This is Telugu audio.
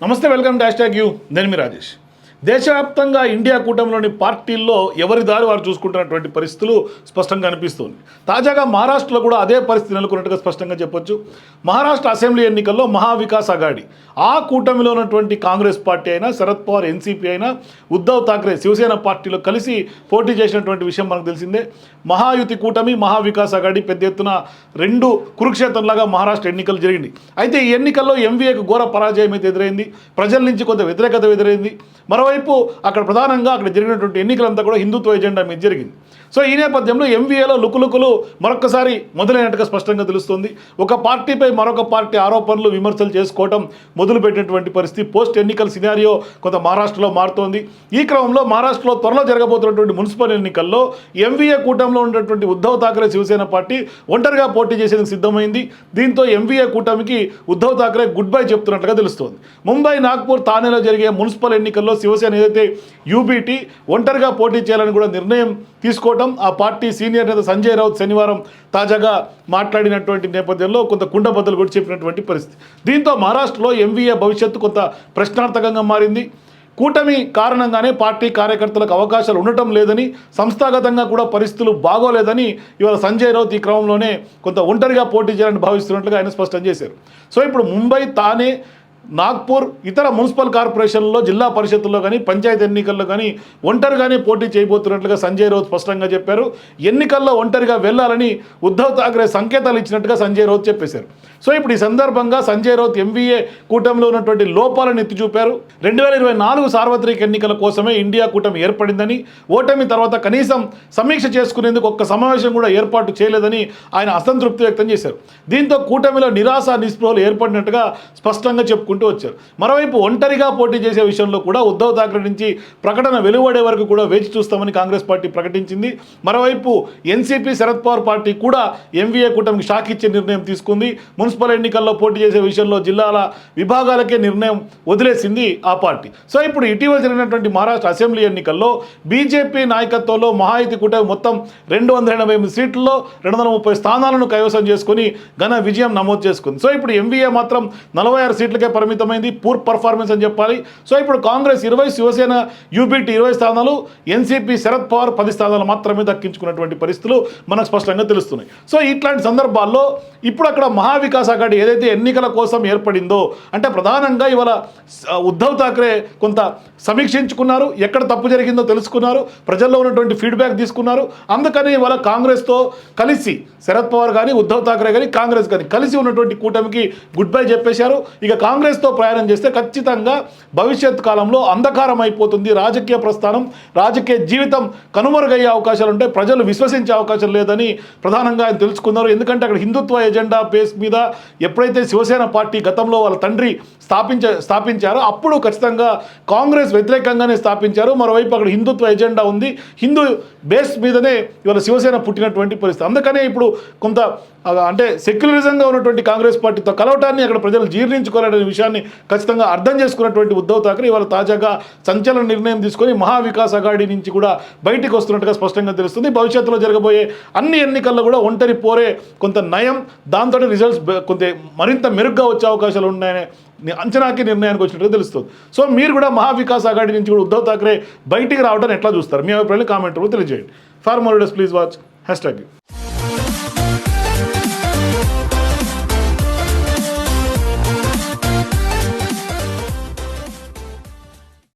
నమస్తే, వెల్కమ్ టు #యూ. నేను మీ రాజేష్. దేశవ్యాప్తంగా ఇండియా కూటమిలోని పార్టీల్లో ఎవరి దారి వారు చూసుకుంటున్నటువంటి పరిస్థితులు స్పష్టంగా కనిపిస్తుంది. తాజాగా మహారాష్ట్రలో కూడా అదే పరిస్థితి నెలకొన్నట్టుగా స్పష్టంగా చెప్పొచ్చు. మహారాష్ట్ర అసెంబ్లీ ఎన్నికల్లో మహావికాస్ అఘాడి, ఆ కూటమిలో ఉన్నటువంటి కాంగ్రెస్ పార్టీ అయినా, శరద్ పవార్ ఎన్సీపీ అయినా, ఉద్ధవ్ ఠాక్రే శివసేన పార్టీలో కలిసి పోటీ చేసినటువంటి విషయం మనకు తెలిసిందే. మహాయుతి కూటమి, మహావికాస్ అఘాడి పెద్ద ఎత్తున రెండు కురుక్షేత్రంలాగా మహారాష్ట్ర ఎన్నికలు జరిగింది. అయితే ఈ ఎన్నికల్లో ఎంవీఏకు ఘోర పరాజయం అయితే ఎదురైంది. ప్రజల నుంచి కొంత వ్యతిరేకత ఎదురైంది. మరోవైపు అక్కడ ప్రధానంగా అక్కడ జరిగినటువంటి ఎన్నికలంతా కూడా హిందుత్వ ఎజెండా మీద జరిగింది. సో ఈ నేపథ్యంలో ఎంవీఏలో లుకులుకులు మరొకసారి మొదలైనట్టుగా స్పష్టంగా తెలుస్తుంది. ఒక పార్టీపై మరొక పార్టీ ఆరోపణలు, విమర్శలు చేసుకోవడం మొదలుపెట్టినటువంటి పరిస్థితి పోస్ట్ ఎన్నికల సినారియో కొంత మహారాష్ట్రలో మారుతోంది. ఈ క్రమంలో మహారాష్ట్రలో త్వరలో జరగబోతున్నటువంటి మున్సిపల్ ఎన్నికల్లో ఎంవీఏ కూటమిలో ఉన్నటువంటి ఉద్ధవ్ ఠాక్రే శివసేన పార్టీ ఒంటరిగా పోటీ చేసేందుకు సిద్ధమైంది. దీంతో ఎంవీఏ కూటమికి ఉద్ధవ్ ఠాక్రే గుడ్ బై చెప్తున్నట్లుగా తెలుస్తోంది. ముంబై, నాగ్పూర్, థానేలో జరిగే మున్సిపల్ ఎన్నికల్లో శివసేన ఏదైతే యూబీటీ ఒంటరిగా పోటీ చేయాలని కూడా నిర్ణయం తీసుకోవడం, ఆ పార్టీ సీనియర్ నేత సంజయ్ రౌత్ శనివారం తాజాగా మాట్లాడినటువంటి నేపథ్యంలో కొంత కుండబద్దలు కూడా చెప్పినటువంటి పరిస్థితి. దీంతో మహారాష్ట్రలో ఎంవీఏ భవిష్యత్తు కొంత ప్రశ్నార్థకంగా మారింది. కూటమి కారణంగానే పార్టీ కార్యకర్తలకు అవకాశాలు ఉండటం లేదని, సంస్థాగతంగా కూడా పరిస్థితులు బాగోలేదని ఇవాళ సంజయ్ రౌత్ ఈ క్రమంలోనే కొంత ఒంటరిగా పోటీ చేయాలని భావిస్తున్నట్లుగా ఆయన స్పష్టం చేశారు. సో ఇప్పుడు ముంబై, థానే, నాగ్పూర్, ఇతర మున్సిపల్ కార్పొరేషన్లో, జిల్లా పరిషత్తుల్లో కానీ, పంచాయతీ ఎన్నికల్లో కానీ ఒంటరిగానే పోటీ చేయబోతున్నట్లుగా సంజయ్ రౌత్ స్పష్టంగా చెప్పారు. ఎన్నికల్లో ఒంటరిగా వెళ్లాలని ఉద్ధవ్ ఠాక్రే సంకేతాలు ఇచ్చినట్టుగా సంజయ్ రౌత్ చెప్పేశారు. సో ఇప్పుడు ఈ సందర్భంగా సంజయ్ రౌత్ ఎంవీఏ కూటమిలో ఉన్నటువంటి లోపాలను ఎత్తి చూపారు. 2024 సార్వత్రిక ఎన్నికల కోసమే ఇండియా కూటమి ఏర్పడిందని, ఓటమి తర్వాత కనీసం సమీక్ష చేసుకునేందుకు ఒక్క సమావేశం కూడా ఏర్పాటు చేయలేదని ఆయన అసంతృప్తి వ్యక్తం చేశారు. దీంతో కూటమిలో నిరాశ, నిస్పృహలు ఏర్పడినట్టుగా స్పష్టంగా చెప్పుకుంటూ వచ్చారు. మరోవైపు ఒంటరిగా పోటీ చేసే విషయంలో కూడా ఉద్ధవ్ ఠాక్రే నుంచి ప్రకటన వెలువడే వరకు కూడా వేచి చూస్తామని కాంగ్రెస్ పార్టీ ప్రకటించింది. మరోవైపు ఎన్సీపీ, శరద్ పవార్ పార్టీ కూడా ఎంవీఏ కూటమికి షాక్ ఇచ్చే నిర్ణయం తీసుకుంది. మున్సిపల్ ఎన్నికల్లో పోటీ చేసే విషయంలో జిల్లాల విభాగాలకే నిర్ణయం వదిలేసింది ఆ పార్టీ. సో ఇప్పుడు ఇటీవల జరిగినటువంటి మహారాష్ట్ర అసెంబ్లీ ఎన్నికల్లో బీజేపీ నాయకత్వంలో మహాయుతి కూటమి మొత్తం 288 సీట్లలో 230 స్థానాలను కైవసం చేసుకుని ఘన విజయం నమోదు చేసుకుంది. సో ఇప్పుడు ఎంవీఏ మాత్రం 46 సీట్లకే పరిమితమైంది. పూర్ పర్ఫార్మెన్స్ అని చెప్పాలి. సో ఇప్పుడు కాంగ్రెస్ 20, శివసేన యూబీటీ 20 స్థానాలు, ఎన్సీపీ, శరద్ పవార్ 10 స్థానాలు మాత్రమే దక్కించుకున్నటువంటి పరిస్థితులు మనకు స్పష్టంగా తెలుస్తున్నాయి. సో ఇట్లాంటి సందర్భాల్లో ఇప్పుడు అక్కడ మహావికాస్ అఘాడి ఏదైతే ఎన్నికల కోసం ఏర్పడిందో, అంటే ప్రధానంగా ఇవాళ ఉద్ధవ్ ఠాక్రే కొంత సమీక్షించుకున్నారు, ఎక్కడ తప్పు జరిగిందో తెలుసుకున్నారు, ప్రజల్లో ఉన్నటువంటి ఫీడ్బ్యాక్ తీసుకున్నారు. అందుకని ఇవాళ కాంగ్రెస్తో కలిసి శరద్ పవార్ కానీ, ఉద్ధవ్ ఠాక్రే కానీ, కాంగ్రెస్ కానీ కలిసి ఉన్నటువంటి కూటమికి గుడ్ బై చెప్పేశారు. ఇక కాంగ్రెస్తో ప్రయాణం చేస్తే ఖచ్చితంగా భవిష్యత్ కాలంలో అంధకారం అయిపోతుంది. రాజకీయ ప్రస్థానం, రాజకీయ జీవితం కనుమరుగయ్యే అవకాశాలు ఉంటాయి. ప్రజలు విశ్వసించే అవకాశం లేదని ప్రధానంగా ఆయన తెలుసుకున్నారు. ఎందుకంటే అక్కడ హిందుత్వ ఎజెండా బేస్ మీద ఎప్పుడైతే శివసేన పార్టీ గతంలో వాళ్ళ తండ్రి స్థాపించారో అప్పుడు ఖచ్చితంగా కాంగ్రెస్ వ్యతిరేకంగానే స్థాపించారు. మరోవైపు అక్కడ హిందుత్వ ఎజెండా ఉంది. హిందూ బేస్ మీదనే ఇవాళ శివసేన పుట్టినటువంటి పరిస్థితి. అందుకనే ఇప్పుడు కొంత అంటే సెక్యులరిజంగా ఉన్నటువంటి కాంగ్రెస్ పార్టీతో కలవటాన్ని అక్కడ ప్రజలు జీర్ణించుకోవాలనే విషయాన్ని ఖచ్చితంగా అర్థం చేసుకున్నటువంటి ఉద్ధవ్ ఠాక్రే ఇవాళ తాజాగా సంచలన నిర్ణయం తీసుకొని మహావికాస్ అఘాడి నుంచి కూడా బయటికి వస్తున్నట్టుగా స్పష్టంగా తెలుస్తుంది. భవిష్యత్తులో జరగబోయే అన్ని ఎన్నికల్లో కూడా ఒంటరి పోరే కొంత నయం, దాంతో రిజల్ట్స్ కొంత మరింత మెరుగ్గా వచ్చే అవకాశాలు ఉన్నాయనే అంచనాకి నిర్ణయానికి వచ్చినట్టుగా తెలుస్తుంది. సో మీరు కూడా మహావికాస్ అఘాడి నుంచి కూడా ఉద్ధవ్ ఠాక్రే బయటికి రావడానికి ఎట్లా చూస్తారు? మీ అభిప్రాయాన్ని కామెంట్ రూపంలో తెలియజేయండి. For more videos please watch #.